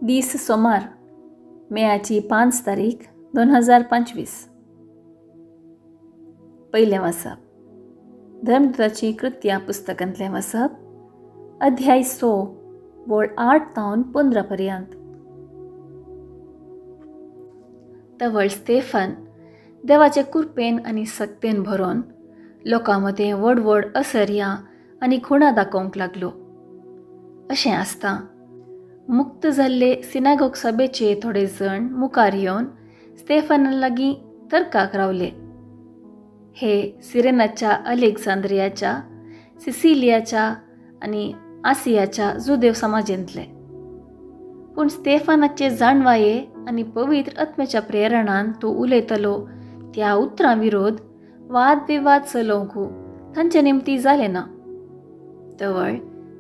दीस सोमार मेयाची 5 तारीख 2025. पयलें वाचप धर्मदूताची कृत्यां पुस्तकांतलें वाचप अध्याय 6 वळ 8 तावन 15 पर्यंत. तवळ स्तेफन देवाचे कृपेन आनी सक्तेन भरोन लोकां मदें व्हड व्हड असर्यां आनी खुणां दाखोवंक लागलो. अशें आसता मुक्त जाल्ले सिनागोग सभेचे थोडे जण मुखार येवन स्तेफना लागीं तर्काक रावले. हे सिरेनाच्या, अलेक्झांद्रियाच्या, सिसिलियाच्या आनी आसियाच्या जुदेव समाजेंतले. पूण स्तेफनाचे जाणवाये आनी पवित्र आत्म्याच्या प्रेरणान तो उलयतलो त्या उतरां विरोध वाद विवाद चलोवंक तांचे निमती जालें ना. तवळ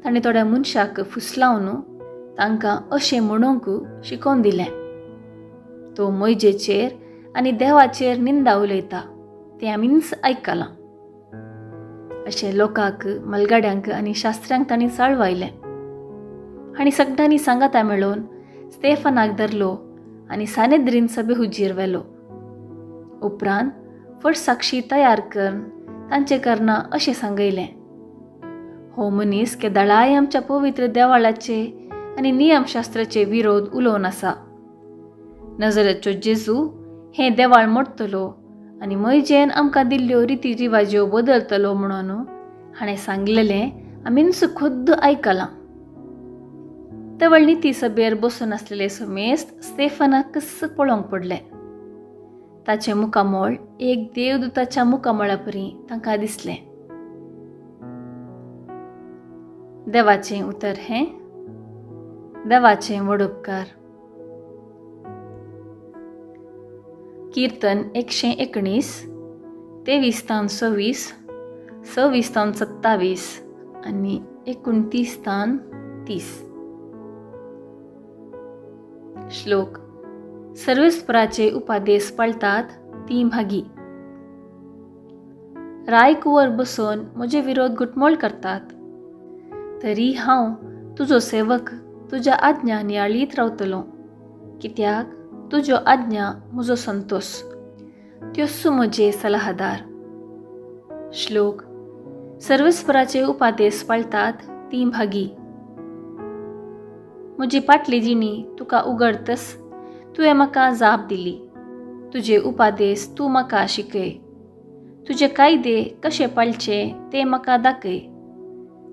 ताणें थोड्या मनशाक फुसलावन तांकां अशें म्हणूंक शिकोवन दिलें. तो मोयजेचेर आनी देवाचेर निंदा उलयता तें आमी आयकलां. अशें लोकांक, मलगड्यांक आनी शास्त्रांक तांणी चाळवायलें आनी सगळ्यांनी सांगाता मेळोवन स्तेफनाक धरलो आनी सानेद्रीन सभे हुजीर व्हेलो. उपरांत फट साक्षी तयार करून तांचे करना अशें सांगयलें, हो मनीस केदळाय आमच्या पवित्र देवाळाचे आनी नियमशास्त्राचे विरोध उलोवन आसा. नजरेचो जेजू हें देवाळ मोडटलो आनी मोयजेन आमकां दिल्ल्यो रिती रिवाज्यो बदलतलो म्हणून हाणें सांगलेलें आमी खुद्द आयकलां. तवळ निती सभेर बसून आसलेले समेस्त स्तेफनाक कस पळोवंक पडलें. ताचें मुखामोळ एक देवदूताच्या मुखामोळा परी तांकां दिसलें. देवाचें उतर हें देवाचें व्हड उपकार. कीर्तन 119 23-26, 26-27 आनी 29-30. श्लोक. सर्वेस्पराचे उपादेश पळतात ती भागी. रायकुवर बसून म्हजे विरोध गुटमोळ करतात, तरी हांव तुजो सेवक तुज्या आज्ञा नियाळीत रावतलो, कित्याक तुज्यो आज्ञा म्हजो संतोष, त्योच म्हजे सलाहदार. श्लोक. सर्वेस्पराचे उपादेश पाळतात ती भागी. म्हजी पाटली जिणी तुका उगडतस तुवें म्हाका जाप दिली. तुजे उपादेश तूं म्हाका शिकय. तुजे कायदे कशे पाळचे ते म्हाका दाखय.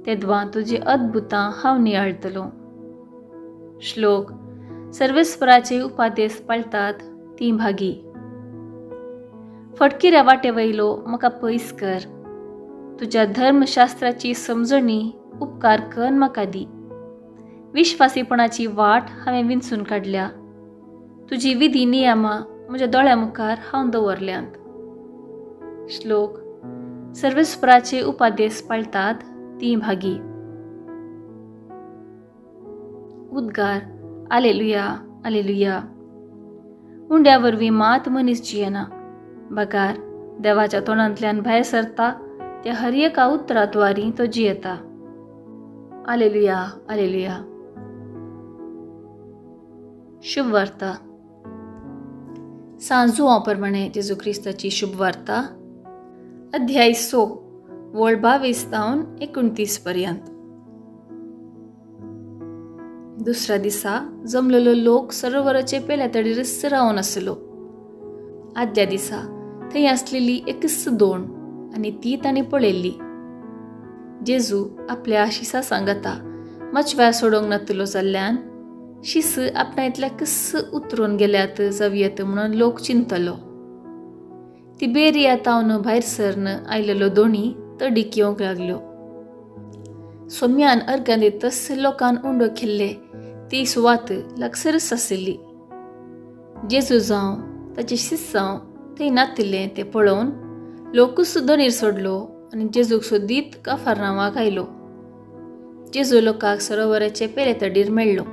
तेदवां तुजी अद्भुतां हांव नियाळतलो. श्लोक. सर्वेस्पराचे उपादेश पाळतात ती भागी. फटकिऱ्या वाटे वयलो म्हाका पयस कर. तुज्या धर्मशास्त्राची समजणी उपकार करून म्हाका दी. विश्वासीपणाची वाट हांवें विंचून काडल्या. तुजी विधी नियमां म्हज्या दोळ्या मुखार हांव दवरल्यांत. श्लोक. सर्वेस्पराचे उपादेश पाळतात ती भागी. उद्गार. आलेलुया, आलेलुया. उंड्या वरवीं मात मनीस जियेना. बगार देवाच्या तोंडांतल्यान भायर सरता त्या हर एका उतराद्वारी तो जियेता. आलेलुया, आलेलुया. शुभ वार्ता. सांजुवां प्रमाणे जेजू क्रिस्ताची शुभ वार्ता अध्याय 6 वळ 22-29 पर्यंत. दुसऱ्या दिसा जमलेलो लोक सरोवराचे पेल्या तडीर रावन आसलो. आदल्या दिसा थंय आसलेली एकच दोण आनी ती तांणी पळयल्ली. जेजू आपल्या शिसा सांगता मचव्यार सोडूंक नातलो जाल्ल्यान शिस आपणायतल्या कस उतरून गेल्यात जावयेत म्हणून लोक चिंतलो. तिबेरिया तावन भायर सरन आयलेलो दोणी तडीक येवंक लागल्यो. सोम्यान अर्घ्यां दितस लोकान उंडो खेल्ले ती सुवात लागसरच आसली. जेजू जावं ताचे शिसांव थंय नातिल्ले तें पळोवन लोकूच दोणीर सोडलो आनी जेजूक सोदीत काफारनावाक आयलो. जेजू लोकांक सरोवराचे पेले तडीर मेळ्ळो.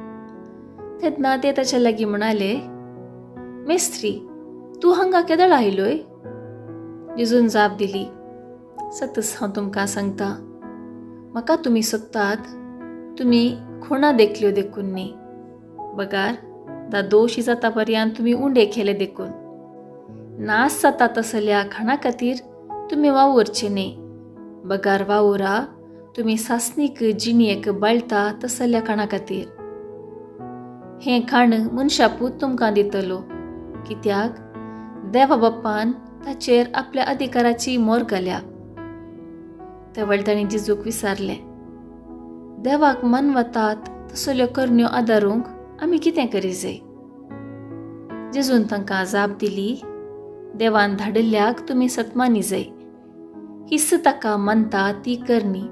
तेन्ना ते ताचे लागीं म्हणाले, मेस्त्री, तूं हांगा केदळ आयलोय? जेजून जाप दिली, सतच हांव तुमकां सांगता, म्हाका तुमी सोदतात तुमी खुणा देखल्यो देखून न्ही, बगार दा दोशी जाता पर्यंत तुम्ही उंडे केले देखून नास जाता तसल्या खाणा खातीर तुम्ही वावरचे न्ही. बगार वावुरा तुम्ही सासनीक जिणयेक बाळता तसल्या खाणा खातीर. हें खाण मनशापूत तुमकां दितलो, कित्याक देवा बाप्पान ताचेर आपल्या अधिकाराची मोर घाल्या. तेवळ तांणी जेजूक विचारलें, देवाक मानवतात तसल्यो करण्यो आदारूंक आमी कितें करी जाय? जेजून तांकां जाप दिली, देवान धाडिल्ल्याक तुमी सतमानी जाय. हिस्स ताका मानता ती करणी.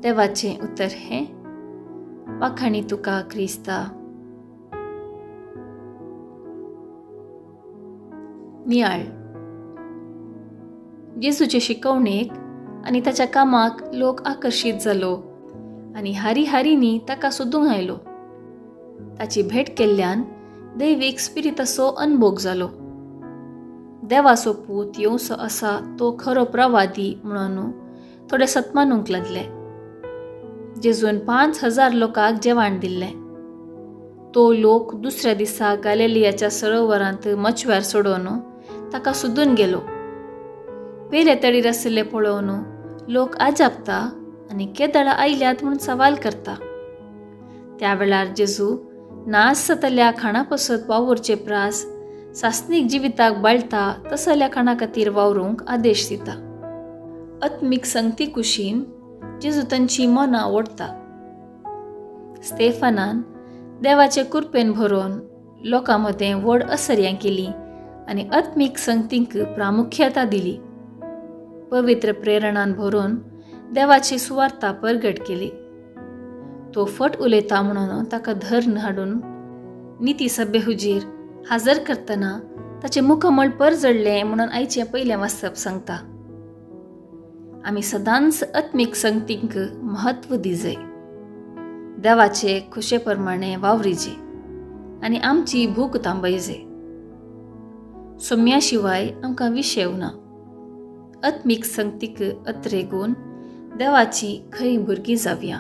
देवाचें उतर हें, वाखाणी तुका क्रिस्ता. नियाळ. जेजूचे शिकवणेक आनी ताच्या कामाक लोक आकर्शीत जालो आनी हारी हारींनी ताका सोदूंक आयलो. ताची भेट केल्ल्यान दैवीक स्पिरिताचो अनभोग जालो. देवाचो पूत येवचो आसा तो खरो प्रवादी म्हणून थोडे सतमानूंक लागले. जेजून 5,000 लोकांक जेवण दिल्लें. तो लोक दुसऱ्या दिसा गॅलिलियाच्या सरोवरांत मच्छवार सोडून ताका सोदून गेलो. पेले तडीर आशिल्ले पळोवन लोक आजापता आनी केदळां आयल्यात म्हूण सवाल करता. त्या वेळार जेजू नास जातल्या खाणा पसत वावरचे प्रास सासनीक जिविताक बाळता तसल्या खाणा खातीर वावरूंक आदेश दिता. आत्मीक संगती कुशीन जेजू तांची मनां ओडटा. स्तेफानान देवाचे कृपेन भरोवन लोकां मदें व्हड असर्यां केली आनी आत्मीक संगतीक प्रामुख्यता दिली. पवित्र प्रेरणान भरून देवाची सुवार्ता परगट केली. तो फट उलयता म्हणून ताका धर्न हाडून निती सभे हुजीर हाजर करतना ताचे मुखमळ पर जडलें म्हणून आयचें पयलें वाचप सांगता. आमी सदांच आत्मीक संगतीक महत्व दिजय. देवाचे खुशे प्रमाणे वावरिजे आनी आमची भूक थांबयजे. सोम्या शिवाय आमकां विशेव ना. आत्मीक संगतीक अत्रेगून देवाची खरी भुरगीं जावया.